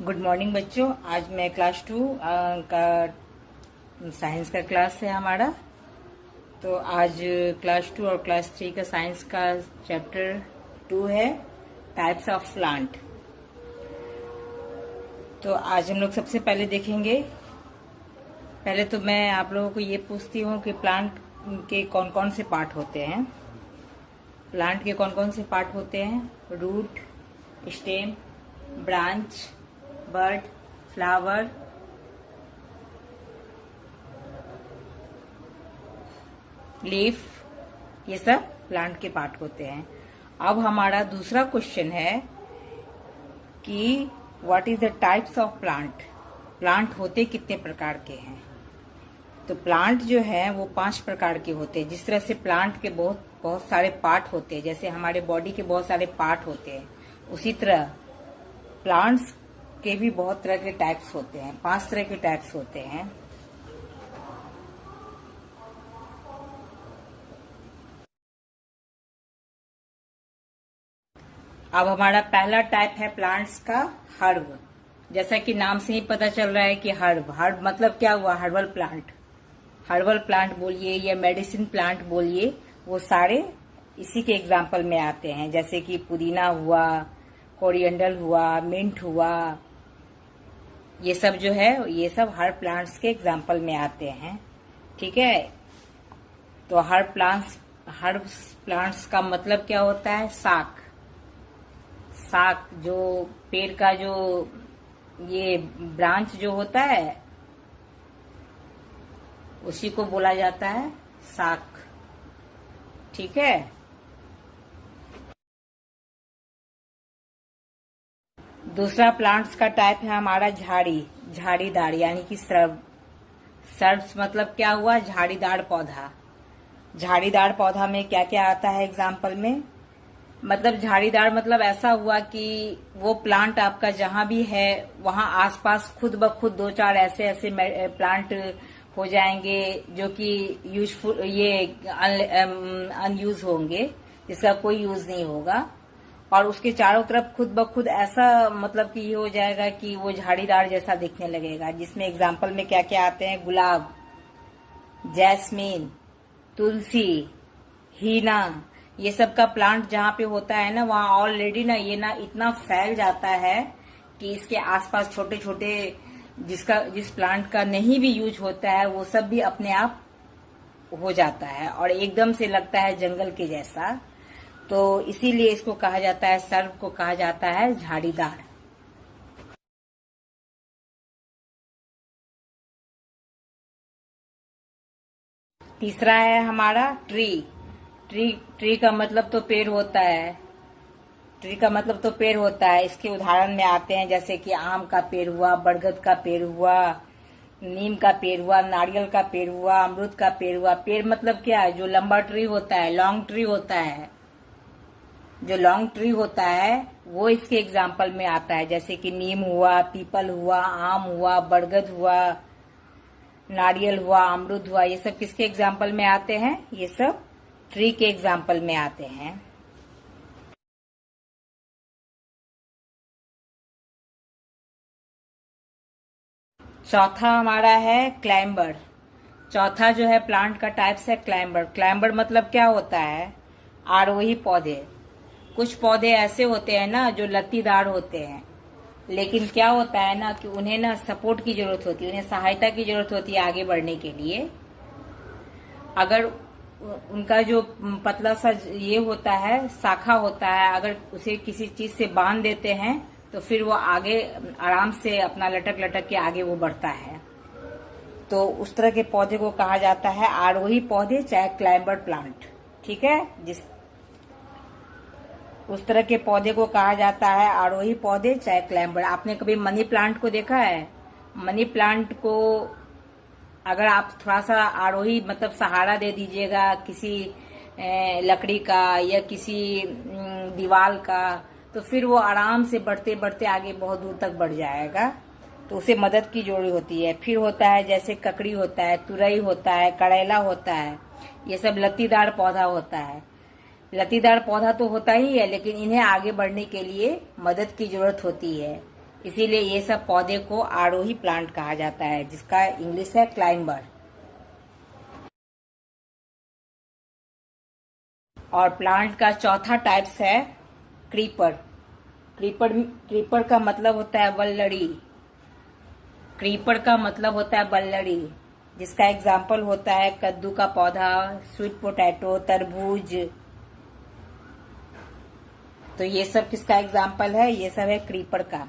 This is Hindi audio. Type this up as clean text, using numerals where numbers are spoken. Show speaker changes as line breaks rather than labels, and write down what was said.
गुड मॉर्निंग बच्चों। आज मैं क्लास 2 का साइंस का क्लास है हमारा। तो आज क्लास 2 और क्लास 3 का साइंस का चैप्टर 2 है टाइप्स ऑफ प्लांट। तो आज हम लोग सबसे पहले देखेंगे। पहले तो मैं आप लोगों को ये पूछती हूँ कि प्लांट के कौन कौन से पार्ट होते हैं। प्लांट के कौन कौन से पार्ट होते हैं? Root, stem, branch, bird, flower, leaf, ये सब प्लांट के पार्ट होते हैं। अब हमारा दूसरा क्वेश्चन है कि what is the types of plant. Plant होते कितने प्रकार के हैं? तो प्लांट जो है वो 5 प्रकार के होते हैं। जिस तरह से प्लांट के बहुत बहुत सारे पार्ट होते हैं, जैसे हमारे बॉडी के बहुत सारे पार्ट होते हैं, उसी तरह प्लांट्स के भी बहुत तरह के टाइप्स होते हैं। 5 तरह के टाइप्स होते हैं। अब हमारा पहला टाइप है प्लांट्स का हर्ब। जैसा कि नाम से ही पता चल रहा है कि हर्ब मतलब क्या हुआ? Herbal plant. हर्बल प्लांट बोलिए या मेडिसिन प्लांट बोलिए, वो सारे इसी के एग्जाम्पल में आते हैं। जैसे कि पुदीना हुआ, कोरिएंडर हुआ, मिंट हुआ, ये सब जो है ये सब हर्ब प्लांट्स के एग्जाम्पल में आते हैं। ठीक है। तो हर्ब प्लांट्स का मतलब क्या होता है? साक। साक जो पेड़ का जो ये ब्रांच जो होता है, उसी को बोला जाता है साक। ठीक है। दूसरा प्लांट्स का टाइप है हमारा झाड़ीदार, यानी कि श्रब। श्रब्स मतलब क्या हुआ? झाड़ीदार पौधा। झाड़ीदार पौधा में क्या क्या आता है एग्जाम्पल में? मतलब झाड़ीदार मतलब ऐसा हुआ कि वो प्लांट आपका जहां भी है वहां आसपास खुद ब खुद 2-4 ऐसे प्लांट हो जाएंगे जो कि यूजफुल, ये अनयूज होंगे, जिसका कोई यूज नहीं होगा। और उसके चारों तरफ खुद ब खुद ऐसा मतलब कि ये हो जाएगा कि वो झाड़ीदार जैसा दिखने लगेगा। जिसमें एग्जाम्पल में क्या क्या आते हैं? गुलाब, जैस्मीन, तुलसी, हीना, ये सब का प्लांट जहाँ पे होता है ना, वहाँ ऑलरेडी ना ये ना इतना फैल जाता है कि इसके आसपास छोटे छोटे जिस प्लांट का नहीं भी यूज होता है वो सब भी अपने आप हो जाता है और एकदम से लगता है जंगल के जैसा। तो इसीलिए इसको कहा जाता है, सर्व को कहा जाता है झाड़ीदार। तीसरा है हमारा ट्री का मतलब तो पेड़ होता है। ट्री का मतलब तो पेड़ होता है। इसके उदाहरण में आते हैं जैसे कि आम का पेड़ हुआ, बरगद का पेड़ हुआ, नीम का पेड़ हुआ, नारियल का पेड़ हुआ, अमरूद का पेड़ हुआ। पेड़ मतलब क्या है? जो लंबा ट्री होता है, लॉन्ग ट्री होता है। जो लॉन्ग ट्री होता है वो इसके एग्जाम्पल में आता है। जैसे कि नीम हुआ, पीपल हुआ, आम हुआ, बरगद हुआ, नारियल हुआ, अमरूद हुआ, ये सब किसके एग्जाम्पल में आते हैं? ये सब ट्री के एग्जाम्पल में आते हैं। चौथा हमारा है क्लाइंबर। चौथा जो है प्लांट का टाइप्स है क्लाइंबर। क्लाइंबर मतलब क्या होता है? आरोही पौधे। कुछ पौधे ऐसे होते हैं ना जो लत्तीदार होते हैं, लेकिन क्या होता है ना कि उन्हें ना सपोर्ट की जरूरत होती है, उन्हें सहायता की जरूरत होती है आगे बढ़ने के लिए। अगर उनका जो पतला सा ये होता है, शाखा होता है, अगर उसे किसी चीज से बांध देते हैं तो फिर वो आगे आराम से अपना लटक लटक के आगे वो बढ़ता है। तो उस तरह के पौधे को कहा जाता है आरोही पौधे, चाहे क्लाइंबर प्लांट। ठीक है। उस तरह के पौधे को कहा जाता है आरोही पौधे, चाहे क्लाइंबर। आपने कभी मनी प्लांट को देखा है? मनी प्लांट को अगर आप थोड़ा सा आरोही मतलब सहारा दे दीजिएगा किसी लकड़ी का या किसी दीवार का, तो फिर वो आराम से बढ़ते बढ़ते आगे बहुत दूर तक बढ़ जाएगा। तो उसे मदद की जरूरत होती है। फिर होता है जैसे ककड़ी होता है, तुरई होता है, करेला होता है, ये सब लत्तीदार पौधा होता है। लत्तीदार पौधा तो होता ही है, लेकिन इन्हें आगे बढ़ने के लिए मदद की जरूरत होती है। इसीलिए ये सब पौधे को आरोही प्लांट कहा जाता है, जिसका इंग्लिश है क्लाइंबर। और प्लांट का चौथा टाइप्स है क्रीपर। क्रीपर का मतलब होता है वल्लड़ी। क्रीपर का मतलब होता है बल्लड़ी, जिसका एग्जाम्पल होता है कद्दू का पौधा, स्वीट पोटैटो, तरबूज। तो ये सब किसका एग्जाम्पल है? ये सब है क्रीपर का।